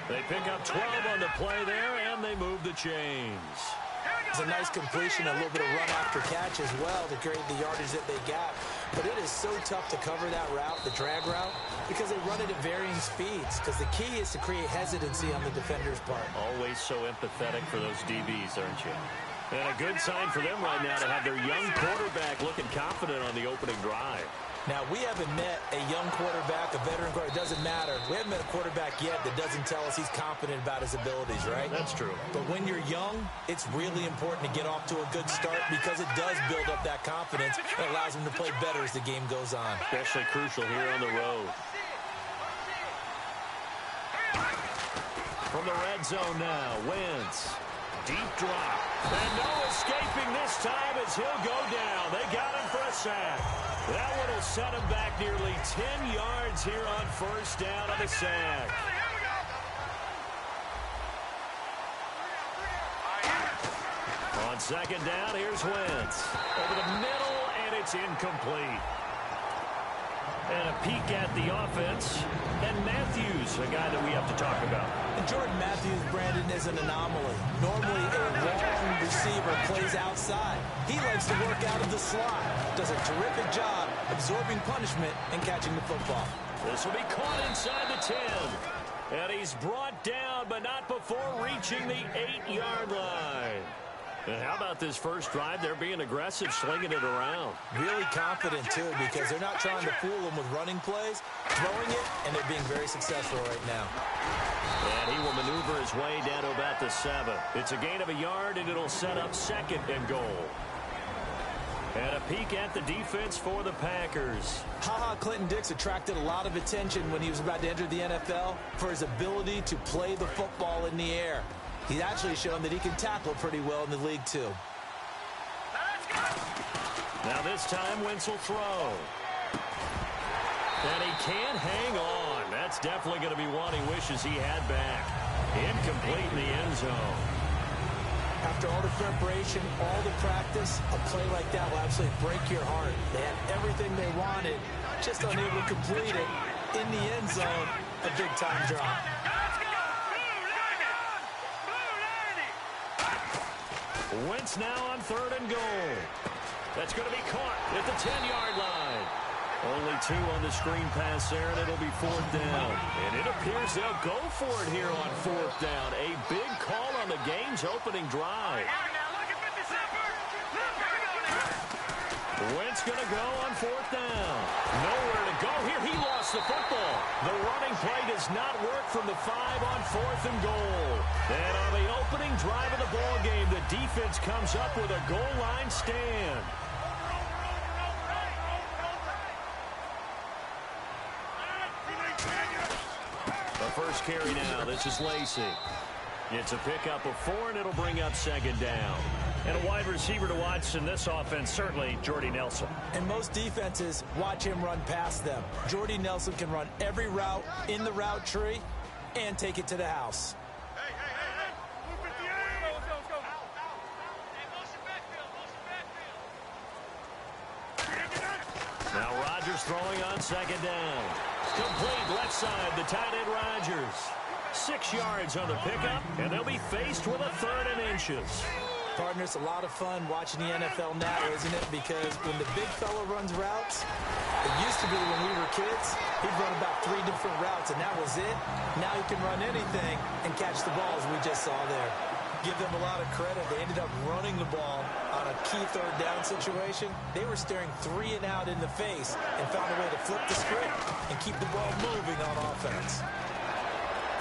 They pick up 12 on the play there, and they move the chains. It's a nice completion, a little bit of run after catch as well to create the yardage that they got. But it is so tough to cover that route, the drag route, because they run it at varying speeds. Because the key is to create hesitancy on the defender's part. Always so empathetic for those DBs, aren't you? And a good sign for them right now to have their young quarterback looking confident on the opening drive. Now, we haven't met a young quarterback, a veteran quarterback. It doesn't matter. We haven't met a quarterback yet that doesn't tell us he's confident about his abilities, right? That's true. But when you're young, it's really important to get off to a good start because it does build up that confidence. It allows him to play better as the game goes on. Especially crucial here on the road. From the red zone now, Wentz. Deep drop. And no escaping this time as he'll go down. They got him for a sack. That one will set him back nearly 10 yards here on first down on the sack. On second down, here's Wentz. Over the middle, and it's incomplete. And a peek at the offense. And Matthews, a guy that we have to talk about. And Jordan Matthews, Brandon, is an anomaly. Normally, a long receiver plays outside. He likes to work out of the slot. Does a terrific job absorbing punishment and catching the football. This will be caught inside the 10. And he's brought down, but not before reaching the 8-yard line. And how about this first drive? They're being aggressive, slinging it around. Really confident, too, because they're not trying to fool them with running plays, throwing it, and they're being very successful right now. And he will maneuver his way down to about the 7. It's a gain of a yard, and it'll set up second and goal. And a peek at the defense for the Packers. Clinton Dix attracted a lot of attention when he was about to enter the NFL for his ability to play the football in the air. He's actually shown that he can tackle pretty well in the league, too. Now this time, Wentz will throw. And he can't hang on. That's definitely going to be one he wishes he had back. Incomplete in the end zone. After all the preparation, all the practice, a play like that will absolutely break your heart. They had everything they wanted, just unable to complete it. In the end zone, a big-time drop. Wentz now on third and goal. That's going to be caught at the 10-yard line. Only 2 on the screen pass there, and it'll be fourth down. And it appears they'll go for it here on fourth down. A big call on the game's opening drive. Wentz going to go on fourth down. Nowhere to go here. He lost the football. The running play does not work from the 5 on fourth and goal. And on the opening drive of the ball game, the defense comes up with a goal line stand. The first carry now. This is Lacey. It's a pickup of 4, and it'll bring up second down. And a wide receiver to watch in this offense, certainly Jordy Nelson. And most defenses watch him run past them. Jordy Nelson can run every route in the route tree and take it to the house. Now Rodgers throwing on second down. Complete left side, the tight end Rodgers. 6 yards on the pickup, and they'll be faced with a 3rd and inches. Partner, it's a lot of fun watching the NFL now, isn't it? Because when the big fella runs routes, it used to be when we were kids, he'd run about 3 different routes, and that was it. Now he can run anything and catch the ball, as we just saw there. Give them a lot of credit. They ended up running the ball on a key 3rd down situation. They were staring 3 and out in the face and found a way to flip the script and keep the ball moving on offense.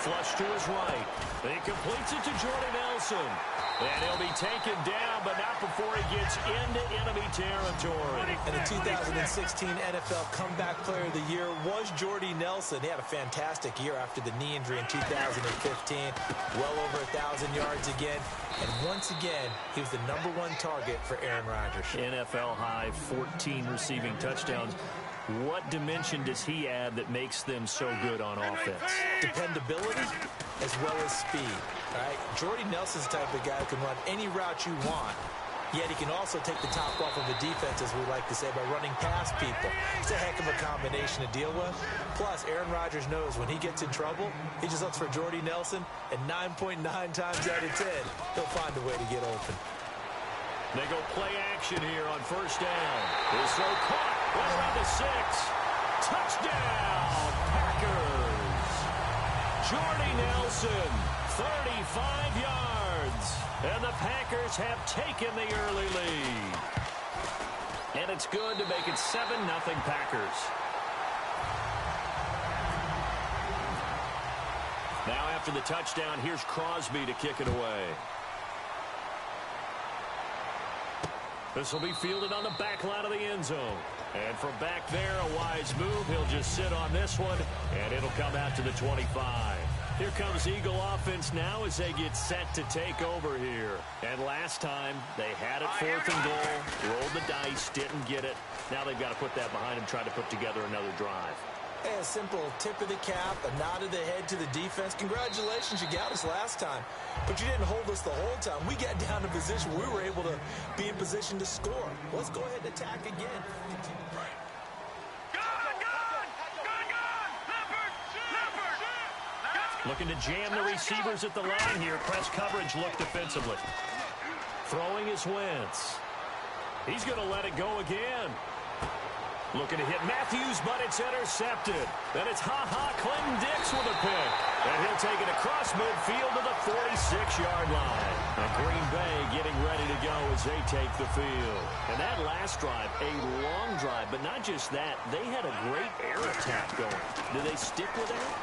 Flush to his right. He completes it to Jordy Nelson. And he'll be taken down, but not before he gets into enemy territory. And the 2016 NFL Comeback Player of the Year was Jordy Nelson. He had a fantastic year after the knee injury in 2015. Well over 1,000 yards again. And once again, he was the #1 target for Aaron Rodgers. NFL high, 14 receiving touchdowns. What dimension does he add that makes them so good on offense? Dependability as well as speed. Right? Jordy Nelson's the type of guy who can run any route you want. Yet he can also take the top off of a defense, as we like to say, by running past people. It's a heck of a combination to deal with. Plus, Aaron Rodgers knows when he gets in trouble, he just looks for Jordy Nelson, and 9.9 times out of 10, he'll find a way to get open. They go play action here on first down. His throw caught right around the 6. Touchdown, Packers. Jordy Nelson, 35 yards. And the Packers have taken the early lead. And it's good to make it 7-0 Packers. Now after the touchdown, here's Crosby to kick it away. This will be fielded on the back line of the end zone. And from back there, a wise move. He'll just sit on this one, and it'll come out to the 25. Here comes Eagle offense now as they get set to take over here. And last time, they had it 4th and goal, rolled the dice, didn't get it. Now they've got to put that behind them, try to put together another drive. Hey, a simple tip of the cap, a nod of the head to the defense. Congratulations, you got us last time. But you didn't hold us the whole time. We got down to position. We were able to be in position to score. Let's go ahead and attack again. Looking to jam the receivers at the line here. Press coverage look defensively. Throwing is Wentz. He's going to let it go again. Looking to hit Matthews, but it's intercepted. Then it's Clinton Dix with a pick. And he'll take it across midfield to the 46-yard line. And Green Bay getting ready to go as they take the field. And that last drive, a long drive, but not just that. They had a great air attack going. Do they stick with that?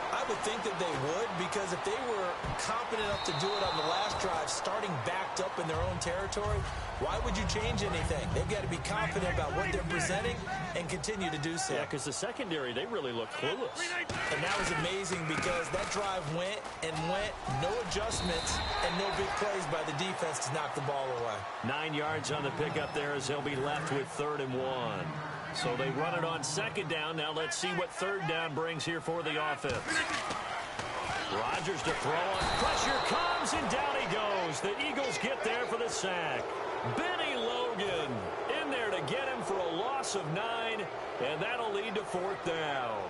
I would think that they would, because if they were competent enough to do it on the last drive, starting backed up in their own territory, why would you change anything? They've got to be confident about what they're presenting and continue to do so. Yeah, because the secondary, they really look clueless. And that was amazing because that drive went and went, no adjustments, and no big plays by the defense to knock the ball away. 9 yards on the pickup there as they'll be left with 3rd and 1. So they run it on 2nd down. Now let's see what 3rd down brings here for the offense. Rodgers to throw on. Pressure comes, and down he goes. The Eagles get there for the sack. Benny Logan in there to get him for a loss of 9, and that'll lead to 4th down.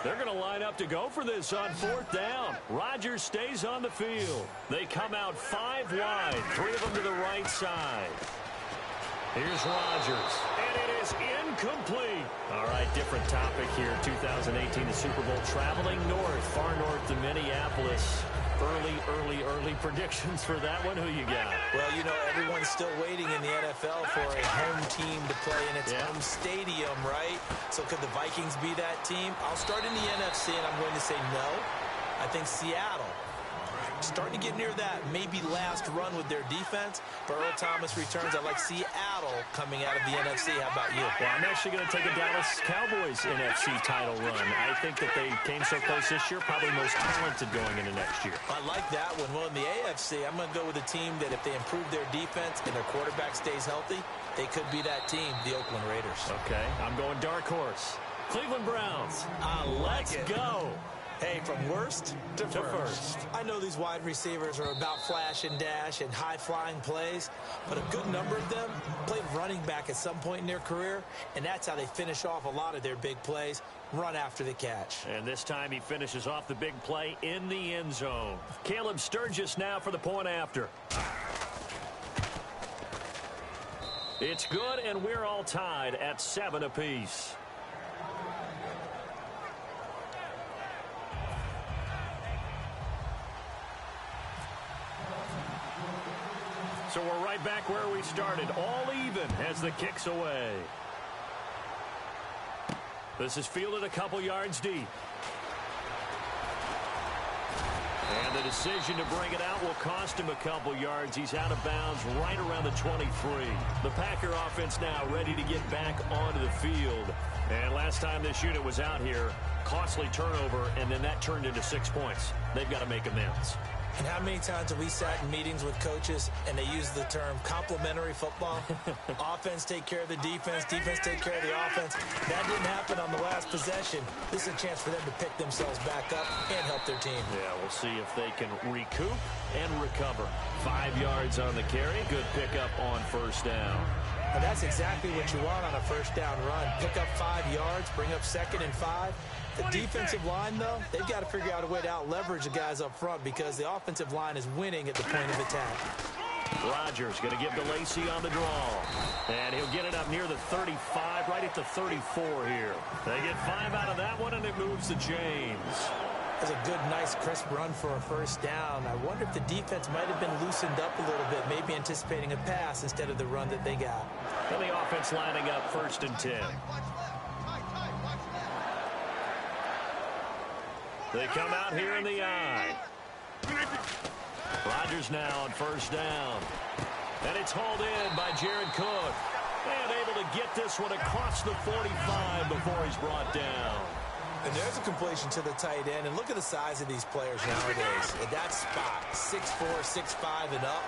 They're going to line up to go for this on 4th down. Rodgers stays on the field. They come out 5 wide, 3 of them to the right side. Here's Rodgers, and it is incomplete. All right, different topic here. 2018, the Super Bowl, traveling north, far north to Minneapolis. Early predictions for that one. Who you got? Well, you know, everyone's still waiting in the NFL for a home team to play in its home stadium, right? So could the Vikings be that team? I'll start in the NFC, and I'm going to say no. I think Seattle, starting to get near that maybe last run with their defense, but Earl Thomas returns. I like Seattle coming out of the NFC. How about you? Well, I'm actually going to take a Dallas Cowboys NFC title run. I think that they came so close this year, probably most talented going into next year. I like that one. Well, in the AFC, I'm going to go with a team that if they improve their defense and their quarterback stays healthy, they could be that team, the Oakland Raiders. Okay, I'm going dark horse. Cleveland Browns. Let's go. Hey, from worst to first. I know these wide receivers are about flash and dash and high-flying plays, but a good number of them played running back at some point in their career, and that's how they finish off a lot of their big plays, run after the catch. And this time he finishes off the big play in the end zone. Caleb Sturgis now for the point after. It's good, and we're all tied at 7 apiece. So we're right back where we started, all even as the kick's away. This is fielded a couple yards deep. And the decision to bring it out will cost him a couple yards. He's out of bounds right around the 23. The Packer offense now ready to get back onto the field. And last time this unit was out here, costly turnover, and then that turned into 6 points. They've got to make amends. And how many times have we sat in meetings with coaches and they use the term complementary football? Offense take care of the defense, defense take care of the offense. That didn't happen on the last possession. This is a chance for them to pick themselves back up and help their team. Yeah, we'll see if they can recoup and recover. 5 yards on the carry. Good pickup on first down. And that's exactly what you want on a first down run. Pick up 5 yards, bring up 2nd and 5. The defensive line, though, they've got to figure out a way to out-leverage the guys up front because the offensive line is winning at the point of attack. Rodgers going to give to Lacy on the draw. And he'll get it up near the 35, right at the 34 here. They get 5 out of that one, and it moves to James. That's a good, nice, crisp run for a first down. I wonder if the defense might have been loosened up a little bit, maybe anticipating a pass instead of the run that they got. And the offense lining up 1st and 10. They come out here in the eye. Rodgers now on first down. And it's hauled in by Jared Cook. And able to get this one across the 45 before he's brought down. And there's a completion to the tight end. And look at the size of these players nowadays. At that spot, 6'4", 6'5", and up.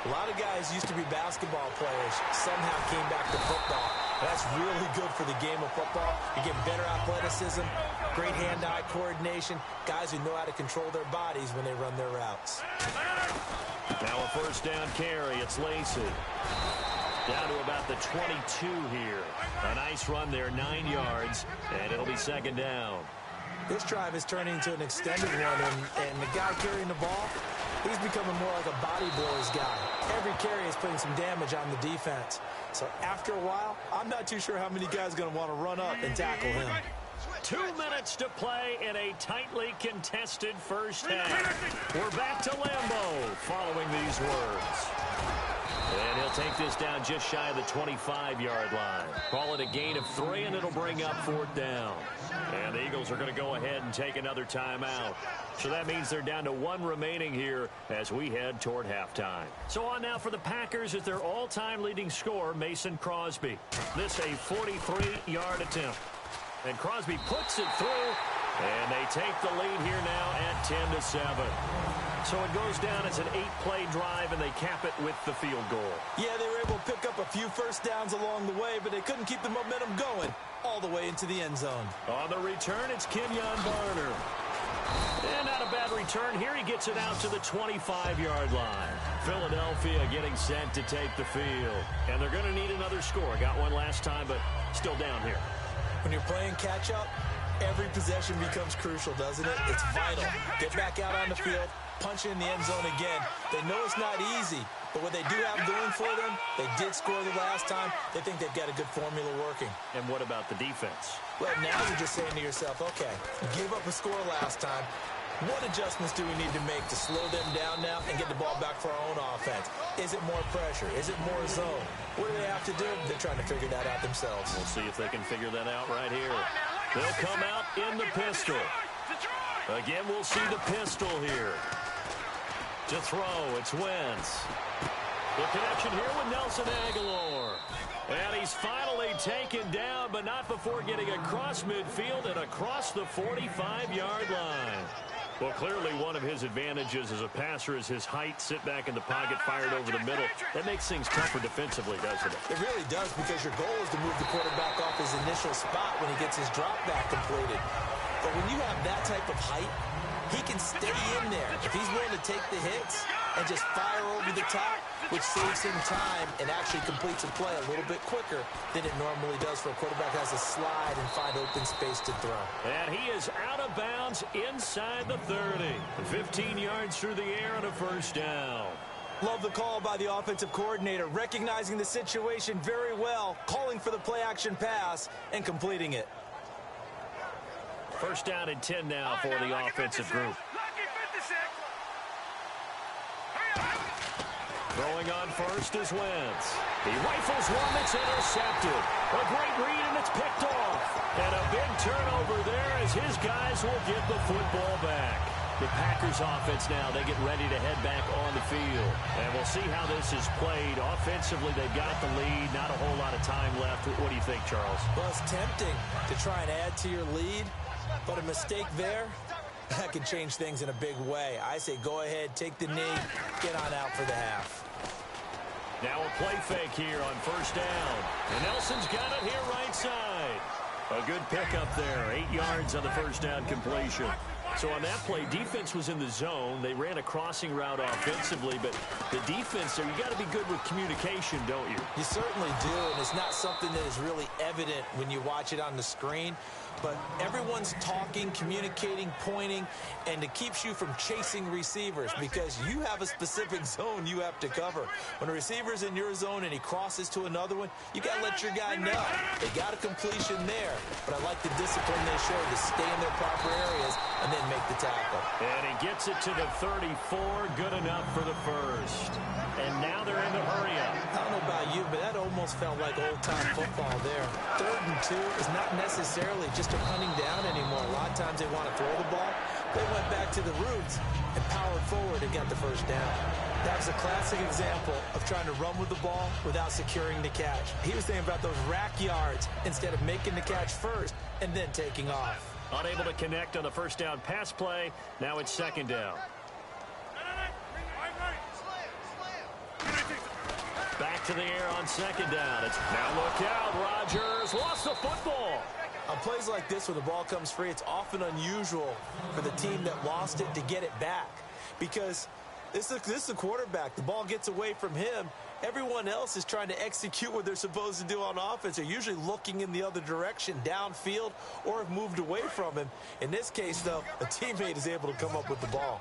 A lot of guys used to be basketball players, somehow came back to football. That's really good for the game of football. You get better athleticism, great hand-eye coordination, guys who know how to control their bodies when they run their routes. Now a first down carry. It's Lacy. Down to about the 22 here. A nice run there, 9 yards, and it'll be 2nd down. This drive is turning into an extended one, and the guy carrying the ball, he's becoming more like a body blows guy. Every carry is putting some damage on the defense. So after a while, I'm not too sure how many guys are going to want to run up and tackle him. 2 minutes to play in a tightly contested first half. We're back to Lambeau following these words. And he'll take this down just shy of the 25-yard line. Call it a gain of 3, and it'll bring up 4th down. And the Eagles are going to go ahead and take another timeout. So that means they're down to 1 remaining here as we head toward halftime. So on now for the Packers is their all-time leading scorer, Mason Crosby. This a 43-yard attempt. And Crosby puts it through, and they take the lead here now at 10-7. So it goes down as an 8-play drive, and they cap it with the field goal. Yeah, they were able to pick up a few first downs along the way, but they couldn't keep the momentum going all the way into the end zone. On the return, it's Kenyon Barner. And not a bad return here. He gets it out to the 25-yard line. Philadelphia getting set to take the field. And they're going to need another score. Got one last time, but still down here. When you're playing catch-up, every possession becomes crucial, doesn't it? It's vital. Get back out on the field, punch in the end zone again. They know it's not easy, but what they do have going for them, they did score the last time. They think they've got a good formula working. And what about the defense? Well, now you're just saying to yourself, okay, give up a score last time. What adjustments do we need to make to slow them down now and get the ball back for our own offense? Is it more pressure? Is it more zone? What do they have to do? They're trying to figure that out themselves. We'll see if they can figure that out right here. They'll come out in the pistol. Again, we'll see the pistol here. To throw, it's Wentz. The connection here with Nelson Aguilar. And he's finally taken down, but not before getting across midfield and across the 45-yard line. Well, clearly one of his advantages as a passer is his height. Sit back in the pocket, fired over the middle. That makes things tougher defensively, doesn't it? It really does, because your goal is to move the quarterback off his initial spot when he gets his drop back completed. But when you have that type of height, he can stay in there. If he's willing to take the hits and just fire over the top, which saves him time and actually completes a play a little bit quicker than it normally does for a quarterback who has to slide and find open space to throw. And he is out of bounds inside the 30. 15 yards through the air and a first down. Love the call by the offensive coordinator, recognizing the situation very well, calling for the play-action pass and completing it. First down and 10 now for the offensive group. Throwing on first is Wentz. He rifles one that's intercepted. A great read, and it's picked off. And a big turnover there as his guys will get the football back. The Packers offense now, they get ready to head back on the field. And we'll see how this is played. Offensively, they've got the lead. Not a whole lot of time left. What do you think, Charles? Well, it's tempting to try and add to your lead, but a mistake there That can change things in a big way. I say go ahead, take the knee, get on out for the half. Now a play fake here on first down. And Nelson's got it here right side. A good pickup there. 8 yards on the first down completion. So on that play, defense was in the zone. They ran a crossing route offensively, but the defense there, you got to be good with communication, don't you? You certainly do, and it's not something that is really evident when you watch it on the screen. But everyone's talking, communicating, pointing, and it keeps you from chasing receivers because you have a specific zone you have to cover. When a receiver's in your zone and he crosses to another one, you got to let your guy know. They got a completion there, but I like the discipline they show to stay in their proper areas and then make the tackle. And he gets it to the 34, good enough for the first. And now they're in the hurry-up. I don't know about you, but that almost felt like old-time football there. 3rd and 2 is not necessarily just a hunting down anymore. A lot of times they want to throw the ball. They went back to the roots and powered forward and got the first down. That was a classic example of trying to run with the ball without securing the catch. He was thinking about those rack yards instead of making the catch first and then taking off. Unable to connect on the first down pass play. Now it's 2nd down. Back to the air on 2nd down. It's now look out. Rodgers lost the football. On plays like this, when the ball comes free, it's often unusual for the team that lost it to get it back because this is the quarterback. The ball gets away from him. Everyone else is trying to execute what they're supposed to do on offense. They're usually looking in the other direction, downfield, or have moved away from him. In this case, though, a teammate is able to come up with the ball.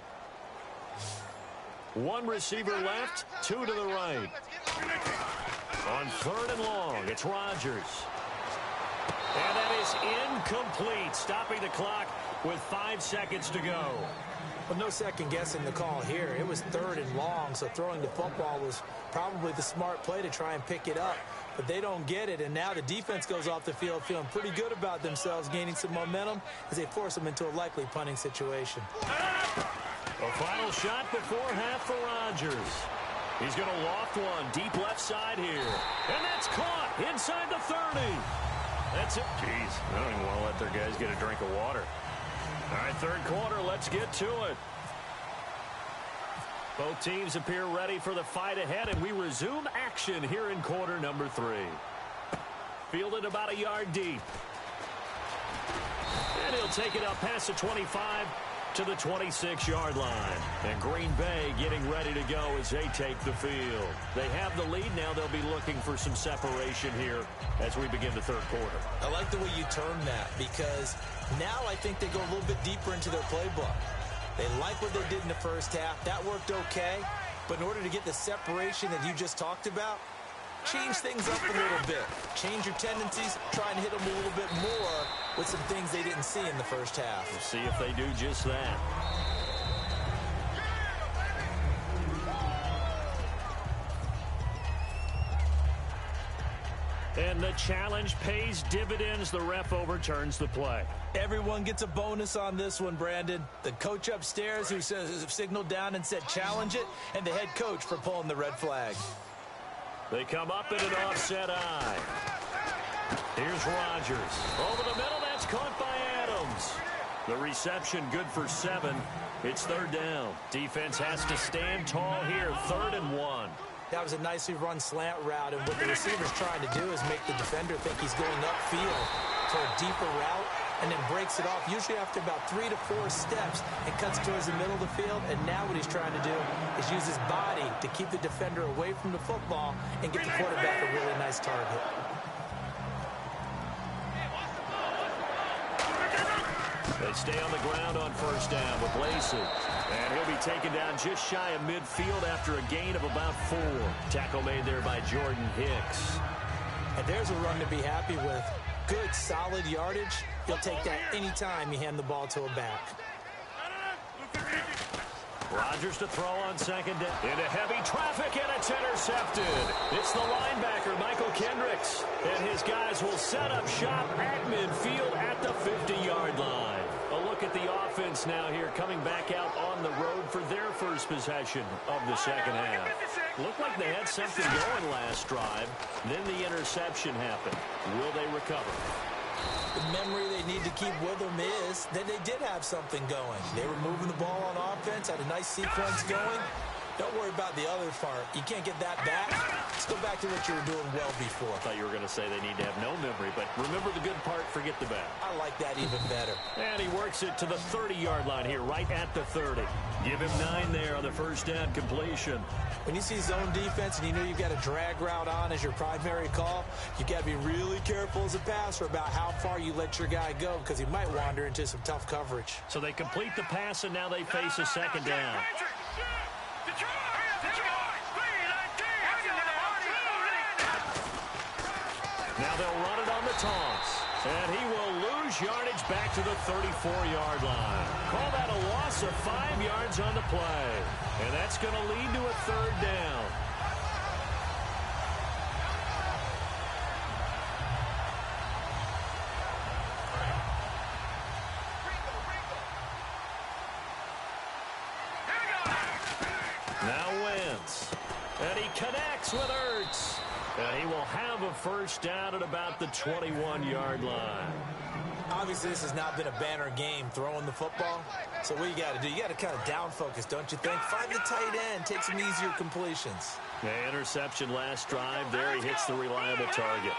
1 receiver left, 2 to the right. On 3rd and long, it's Rodgers. And that is incomplete, stopping the clock with 5 seconds to go. Well, no second guessing the call here. It was 3rd and long, so throwing the football was probably the smart play to try and pick it up. But they don't get it, and now the defense goes off the field feeling pretty good about themselves, gaining some momentum as they force them into a likely punting situation. A final shot before half for Rodgers. He's going to loft one deep left side here. And that's caught inside the 30. That's it. Jeez, I don't even want to let their guys get a drink of water. All right, 3rd quarter, let's get to it. Both teams appear ready for the fight ahead, and we resume action here in quarter number 3. Fielded about a yard deep. And he'll take it up past the 25 to the 26-yard line. And Green Bay getting ready to go as they take the field. They have the lead now. They'll be looking for some separation here as we begin the 3rd quarter. I like the way you term that because now I think they go a little bit deeper into their playbook. They like what they did in the first half. That worked okay. But in order to get the separation that you just talked about, change things up a little bit. Change your tendencies. Try and hit them a little bit more with some things they didn't see in the first half. We'll see if they do just that. And the challenge pays dividends. The ref overturns the play. Everyone gets a bonus on this one, Brandon. The coach upstairs who says signaled down and said challenge it, and the head coach for pulling the red flag. They come up in an offset eye. Here's Rodgers. Over the middle, that's caught by Adams. The reception good for 7. It's 3rd down. Defense has to stand tall here. 3rd and 1. That was a nicely run slant route, and what the receiver's trying to do is make the defender think he's going upfield to a deeper route and then breaks it off, usually after about 3 to 4 steps, and cuts towards the middle of the field. And now what he's trying to do is use his body to keep the defender away from the football and get the quarterback a really nice target. They stay on the ground on first down with Lacey. And he'll be taken down just shy of midfield after a gain of about 4. Tackle made there by Jordan Hicks. And there's a run to be happy with. Good, solid yardage. He'll take that anytime you hand the ball to a back. Rodgers to throw on 2nd down. Into heavy traffic, and it's intercepted. It's the linebacker, Michael Kendricks. And his guys will set up shop at midfield at the 50-yard line. A look at the offense now here, coming back out on the road for their first possession of the 2nd half. Looked like they had something going last drive. Then the interception happened. Will they recover? The memory they need to keep with them is that they did have something going. They were moving the ball on offense, had a nice sequence going. Don't worry about the other part. You can't get that back. Let's go back to what you were doing well before. I thought you were going to say they need to have no memory, but remember the good part, forget the bad. I like that even better. And he works it to the 30-yard line here, right at the 30. Give him 9 there on the first down completion. When you see zone defense and you know you've got a drag route on as your primary call, you got to be really careful as a passer about how far you let your guy go because he might wander into some tough coverage. So they complete the pass, and now they face a second down. Now they'll run it on the toss. And he will lose yardage back to the 34-yard line. Call that a loss of 5 yards on the play. And that's going to lead to a third down. Now Wentz. And he connects with Ertz. And he will have a first down at about the 21-yard line. Obviously, this has not been a banner game throwing the football. So what you got to do, you got to kind of down focus, don't you think? Find the tight end, take some easier completions. The interception last drive there. He hits the reliable target.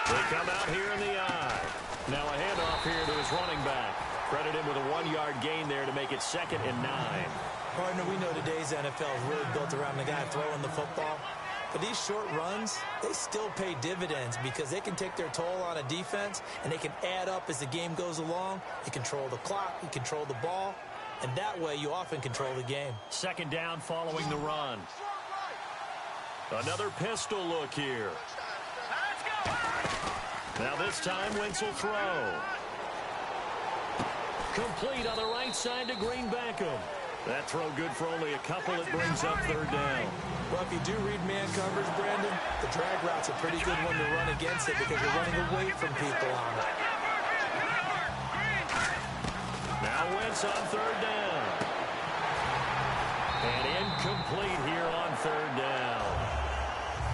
They come out here in the eye. Now a handoff here to his running back. Credit him with a 1-yard gain there to make it 2nd and 9. Partner, we know today's NFL is really built around the guy throwing the football. But these short runs, they still pay dividends because they can take their toll on a defense and they can add up as the game goes along. You control the clock, you control the ball, and that way you often control the game. 2nd down following the run. Another pistol look here. Now this time Wentz will throw. Complete on the right side to Green Beckham. That throw good for only a couple. It brings up 3rd down. Well, if you do read man coverage, Brandon, the drag route's a pretty good one to run against it because you're running away from people on it. Now Wentz on 3rd down. And incomplete here on 3rd down.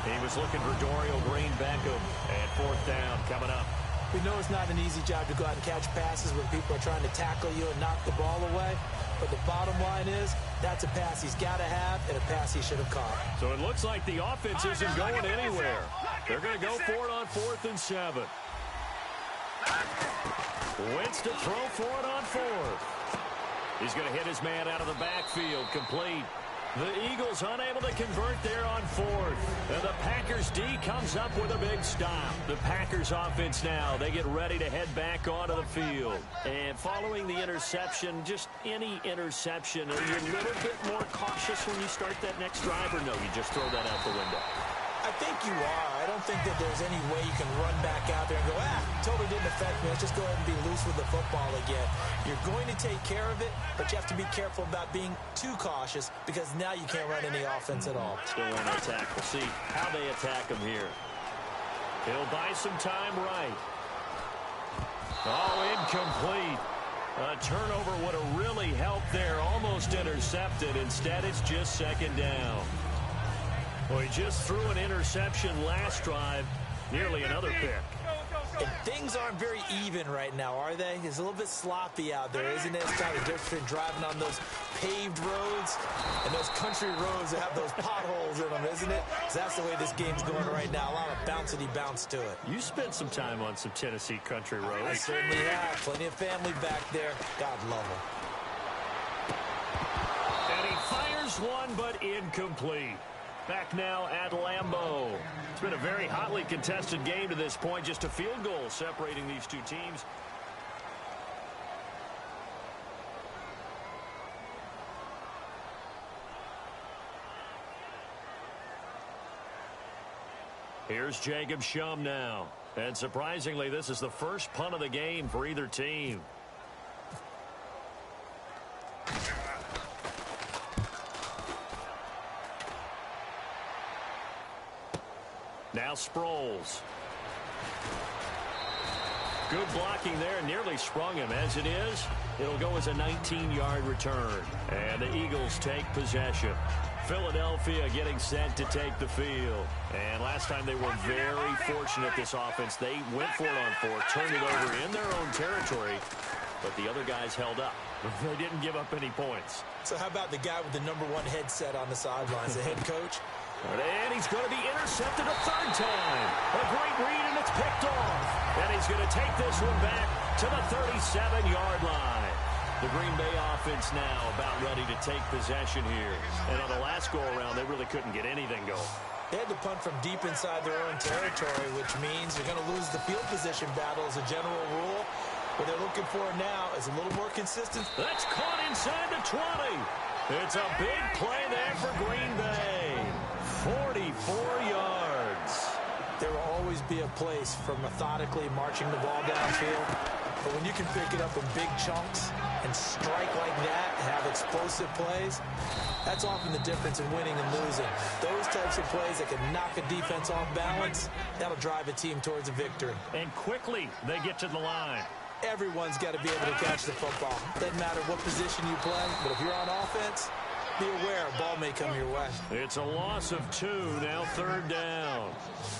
He was looking for Dorial Green Beckham. And 4th down coming up. We know it's not an easy job to go out and catch passes when people are trying to tackle you and knock the ball away. But the bottom line is, that's a pass he's got to have and a pass he should have caught. So it looks like the offense isn't going anywhere. They're going to go for it on 4th and 7. Wentz to throw for it on 4th. He's going to hit his man out of the backfield, complete. The Eagles unable to convert there on 4th. And the Packers D comes up with a big stop. The Packers offense now, they get ready to head back onto the field. And following the interception, just any interception, are you a little bit more cautious when you start that next drive, or no, you just throw that out the window? I think you are. I don't think that there's any way you can run back out there and go, totally didn't affect me. Let's just go ahead and be loose with the football again. You're going to take care of it, but you have to be careful about being too cautious because now you can't run any offense at all. Still want to attack. We'll see how they attack him here. He'll buy some time right. Oh, incomplete. A turnover would have really helped there. Almost intercepted. Instead, it's just 2nd down. Well, he just threw an interception last drive. Nearly another pick. And things aren't very even right now, are they? It's a little bit sloppy out there, isn't it? It's kind of different driving on those paved roads and those country roads that have those potholes in them, isn't it? 'Cause that's the way this game's going right now. A lot of bouncy bounce to it. You spent some time on some Tennessee country roads. I certainly have. Plenty of family back there. God love them. And he fires one, but incomplete. Back now at Lambeau. It's been a very hotly contested game to this point. Just a field goal separating these two teams. Here's Jacob Shum now. And surprisingly, this is the first punt of the game for either team. Now Sproles. Good blocking there. Nearly sprung him. As it is, it'll go as a 19-yard return. And the Eagles take possession. Philadelphia getting set to take the field. And last time they were very fortunate, this offense. They went for it on fourth, turned it over in their own territory, but the other guys held up. They didn't give up any points. So how about the guy with the #1 headset on the sidelines, the head coach? And he's going to be intercepted a third time. A great read, and it's picked off. And he's going to take this one back to the 37-yard line. The Green Bay offense now about ready to take possession here. And on the last go-around, they really couldn't get anything going. They had to punt from deep inside their own territory, which means they're going to lose the field position battle as a general rule. What they're looking for now is a little more consistent. That's caught inside the 20. It's a big play there for Green Bay. 44 yards. There will always be a place for methodically marching the ball downfield. But when you can pick it up in big chunks and strike like that and have explosive plays, that's often the difference in winning and losing. Those types of plays that can knock a defense off balance, that'll drive a team towards a victory. And quickly they get to the line. Everyone's got to be able to catch the football. Doesn't matter what position you play, but if you're on offense, be aware a ball may come your way. It's a loss of 2, now third down.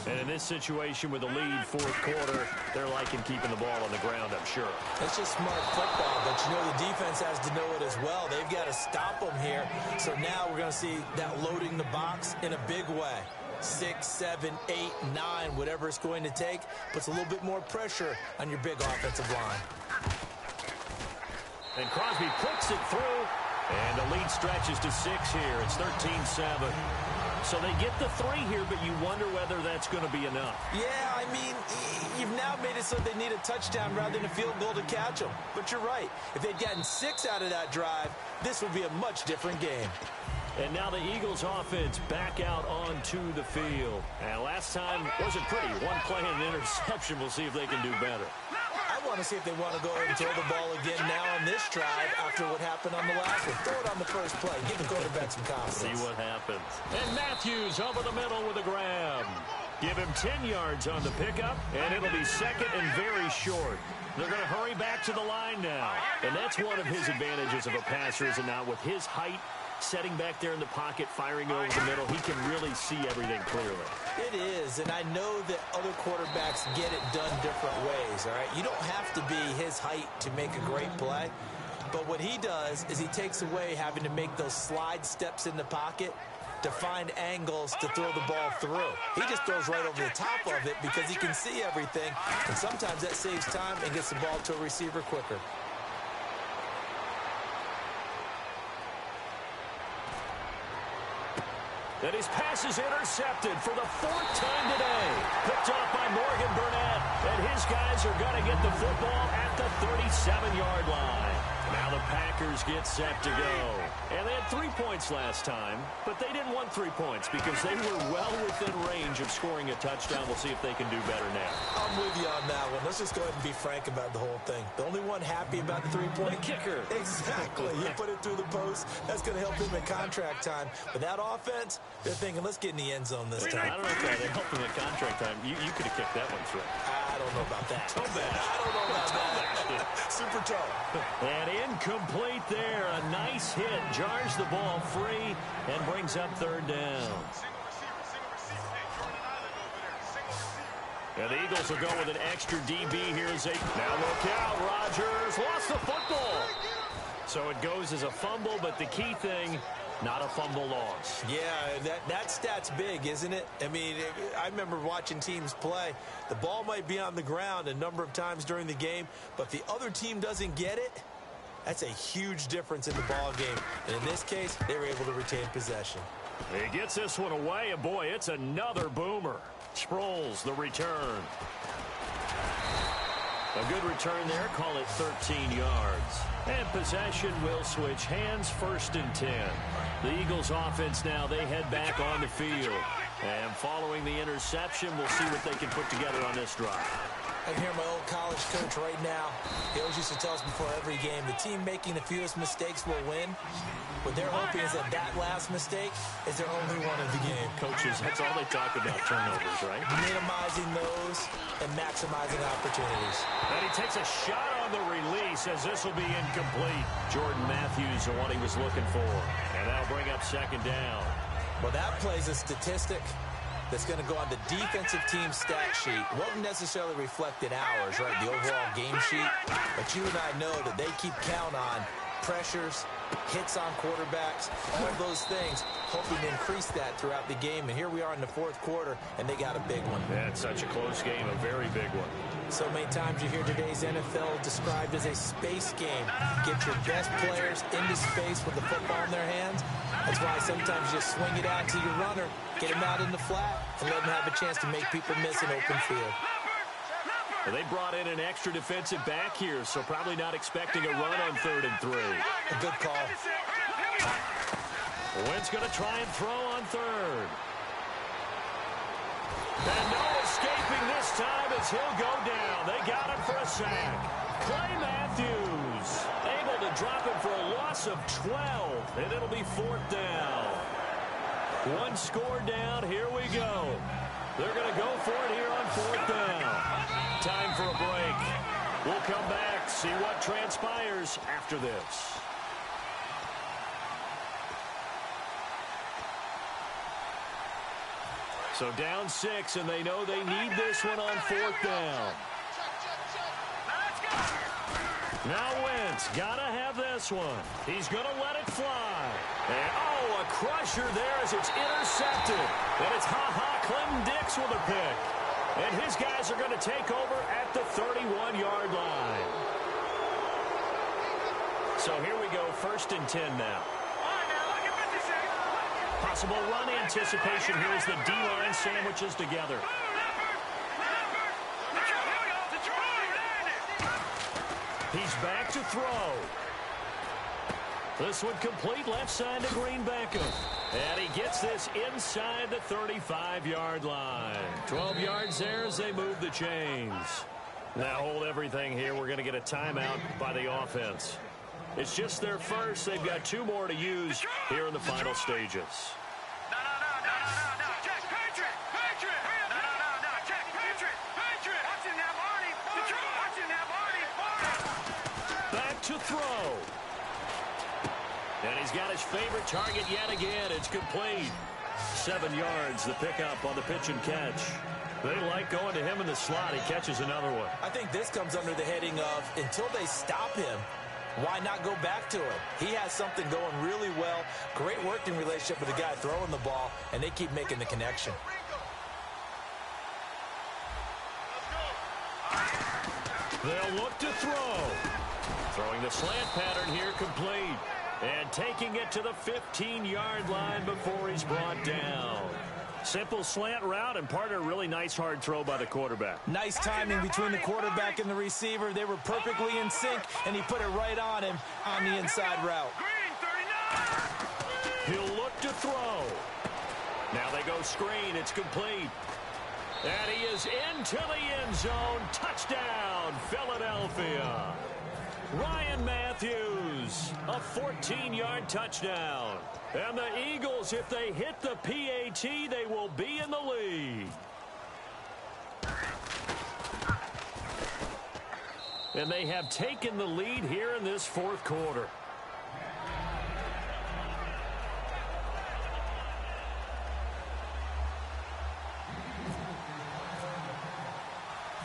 And in this situation with a lead fourth quarter, they're liking keeping the ball on the ground, I'm sure. It's just smart football, but you know the defense has to know it as well. They've got to stop them here. So now we're going to see that loading the box in a big way. 6, 7, 8, 9, whatever it's going to take, puts a little bit more pressure on your big offensive line. And Crosby puts it through, and the lead stretches to 6 here. It's 13-7. So they get the 3 here, but you wonder whether that's going to be enough. Yeah, I mean, you've now made it so they need a touchdown rather than a field goal to catch them. But you're right. If they'd gotten 6 out of that drive, this would be a much different game. And now the Eagles offense back out onto the field. And last time wasn't pretty. One play and an interception. We'll see if they can do better. I want to see if they want to go ahead and throw the ball again now on this drive after what happened on the last one. Throw it on the first play. Give the quarterback some confidence. See what happens. And Matthews over the middle with a grab. Give him 10 yards on the pickup, and it'll be second and very short. They're going to hurry back to the line now. And that's one of his advantages of a passer, is it not? With his height, setting back there in the pocket, firing over the middle, he can really see everything clearly. It is, and I know that other quarterbacks get it done different ways, all right? You don't have to be his height to make a great play, but what he does is he takes away having to make those slide steps in the pocket to find angles to throw the ball through. He just throws right over the top of it because he can see everything, and sometimes that saves time and gets the ball to a receiver quicker. And his pass is intercepted for the 4th time today. Picked off by Morgan Burnett. And his guys are going to get the football at the 37-yard line. Now the Packers get set to go. And they had 3 points last time, but they didn't want 3 points because they were well within range of scoring a touchdown. We'll see if they can do better now. I'm with you on that one. Let's just go ahead and be frank about the whole thing. The only one happy about the 3-point kicker. Exactly. You put it through the post. That's going to help him in contract time. But that offense, they're thinking, let's get in the end zone this time. I don't know if that helped him in contract time. You could have kicked that one through. I don't know about that. Toe bash. I don't know about that. Super toe. And incomplete there. A nice hit. Jars the ball free and brings up 3rd down. And the Eagles will go with an extra DB here as they... Now look out. Rodgers lost the football. So it goes as a fumble, but the key thing, not a fumble loss. Yeah, that stat's big, isn't it? I mean, I remember watching teams play. The ball might be on the ground a number of times during the game, but if the other team doesn't get it, that's a huge difference in the ball game. And in this case, they were able to retain possession. He gets this one away, and boy, it's another boomer. Sproles, the return. A good return there, call it 13 yards. And possession will switch hands, 1st and 10. The Eagles offense now, they head back on the field. And following the interception, we'll see what they can put together on this drive. I can hear my old college coach right now. He always used to tell us before every game, the team making the fewest mistakes will win. What they're hoping is that last mistake is their only one of the game. Coaches, that's all they talk about, turnovers, right? Minimizing those and maximizing opportunities. And he takes a shot on the release as this will be incomplete. Jordan Matthews, the one he was looking for. And And that'll bring up second down. Well, that plays a statistic that's going to go on the defensive team stat sheet. Won't necessarily reflect in ours, right, the overall game sheet. But you and I know that they keep count on pressures, hits on quarterbacks, all of those things, hoping to increase that throughout the game. And here we are in the fourth quarter, and they got a big one. Yeah, it's such a close game, a very big one. So many times you hear today's NFL described as a space game. Get your best players into space with the football in their hands. That's why sometimes you just swing it out to your runner, get him out in the flat, and let him have a chance to make people miss an open field. Well, they brought in an extra defensive back here, so probably not expecting a run on 3rd and 3. A good call. Wentz going to try and throw on 3rd. And no escaping this time as he'll go down. They got him for a sack. Clay Matthews able to drop him for a loss of 12, and it'll be 4th down. One score down. Here we go. They're going to go for it here on 4th down. Time for a break. We'll come back, see what transpires after this. So down 6, and they know they need this one on 4th down. Now Wentz, gotta have this one. He's gonna let it fly. And, oh, a crusher there as it's intercepted. And it's Clem Dix with a pick. And his guys are gonna take over at the 31-yard line. So here we go, 1st and 10 now. Possible run anticipation here as the D-line sandwiches together. He's back to throw. This one complete left side to Green Beckham. And he gets this inside the 35-yard line. 12 yards there as they move the chains. Now hold everything here. We're going to get a timeout by the offense. It's just their first. They've got 2 more to use here in the final stages. Back to throw. And he's got his favorite target yet again. It's complete. 7 yards, the pickup on the pitch and catch. They like going to him in the slot. He catches another one. I think this comes under the heading of until they stop him, why not go back to him? He has something going really well. Great working relationship with the guy throwing the ball, and they keep making the connection. They'll look to throw. Throwing the slant pattern here complete. And taking it to the 15-yard line before he's brought down. Simple slant route and part of a really nice hard throw by the quarterback. Nice timing between the quarterback and the receiver. They were perfectly in sync, and he put it right on him on the inside route. He'll look to throw. Now they go screen. It's complete. And he is into the end zone. Touchdown, Philadelphia. Ryan Matthews, a 14-yard touchdown. And the Eagles, if they hit the PAT, they will be in the lead. And they have taken the lead here in this 4th quarter.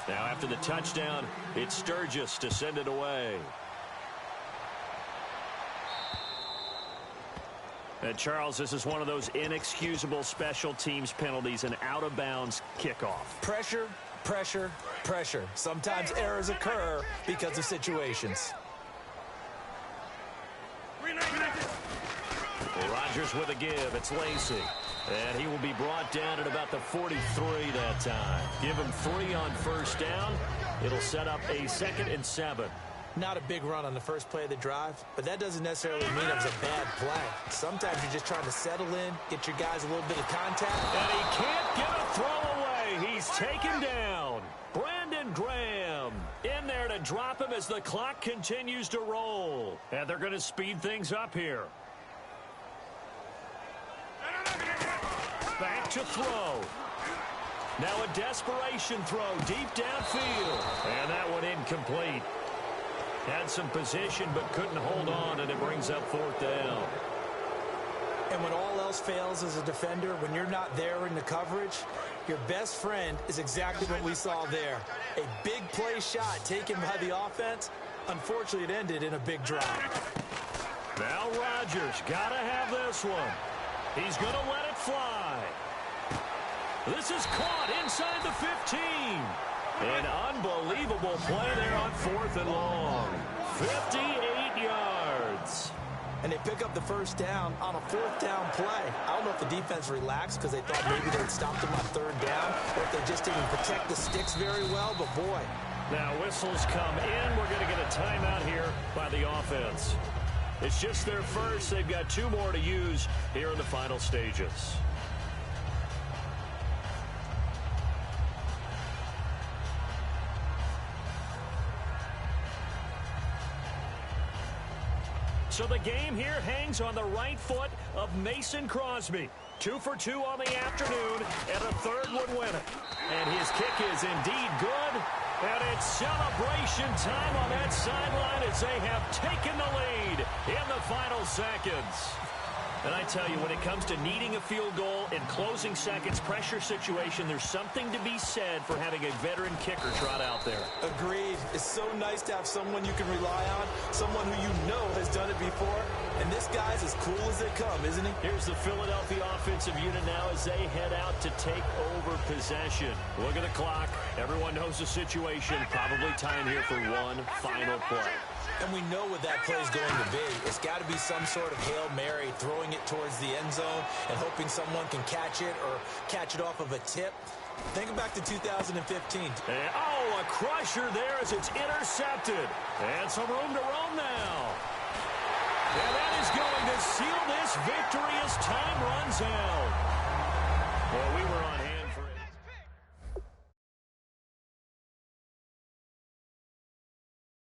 Now after the touchdown, it's Sturgis to send it away. And Charles, this is one of those inexcusable special teams penalties, an out-of-bounds kickoff. Pressure, pressure, pressure. Sometimes errors occur because of situations. Rodgers with a give. It's Lacy. And he will be brought down at about the 43 that time. Give him 3 on 1st down. It'll set up a 2nd and 7. Not a big run on the first play of the drive, but that doesn't necessarily mean it was a bad play. Sometimes you're just trying to settle in, get your guys a little bit of contact. And he can't get a throw away. He's taken down. Brandon Graham in there to drop him as the clock continues to roll. And they're going to speed things up here. Back to throw. Now a desperation throw deep downfield. And that one incomplete. Had some position but couldn't hold on, and it brings up 4th down. And when all else fails as a defender, when you're not there in the coverage, your best friend is exactly what we saw there. A big play shot taken by the offense. Unfortunately, it ended in a big drop. Now Rodgers got to have this one. He's going to let it fly. This is caught inside the 15. An unbelievable play there on 4th and long. 58 yards. And they pick up the first down on a 4th down play. I don't know if the defense relaxed because they thought maybe they'd stopped them on 3rd down, or if they just didn't protect the sticks very well, but boy. Now whistles come in. We're going to get a timeout here by the offense. It's just their first. They've got 2 more to use here in the final stages. So the game here hangs on the right foot of Mason Crosby. 2 for 2 on the afternoon, and a 3rd would win it. And his kick is indeed good, and it's celebration time on that sideline as they have taken the lead in the final seconds. And I tell you, when it comes to needing a field goal in closing seconds, pressure situation, there's something to be said for having a veteran kicker trot out there. Agreed. It's so nice to have someone you can rely on, someone who you know has done it before. And this guy's as cool as they come, isn't he? Here's the Philadelphia offensive unit now as they head out to take over possession. Look at the clock. Everyone knows the situation. Probably time here for one final play. And we know what that play is going to be. It's got to be some sort of Hail Mary, throwing it towards the end zone and hoping someone can catch it or catch it off of a tip. Think back to 2015. A crusher there as it's intercepted. And some room to roam now. And that is going to seal this victory as time runs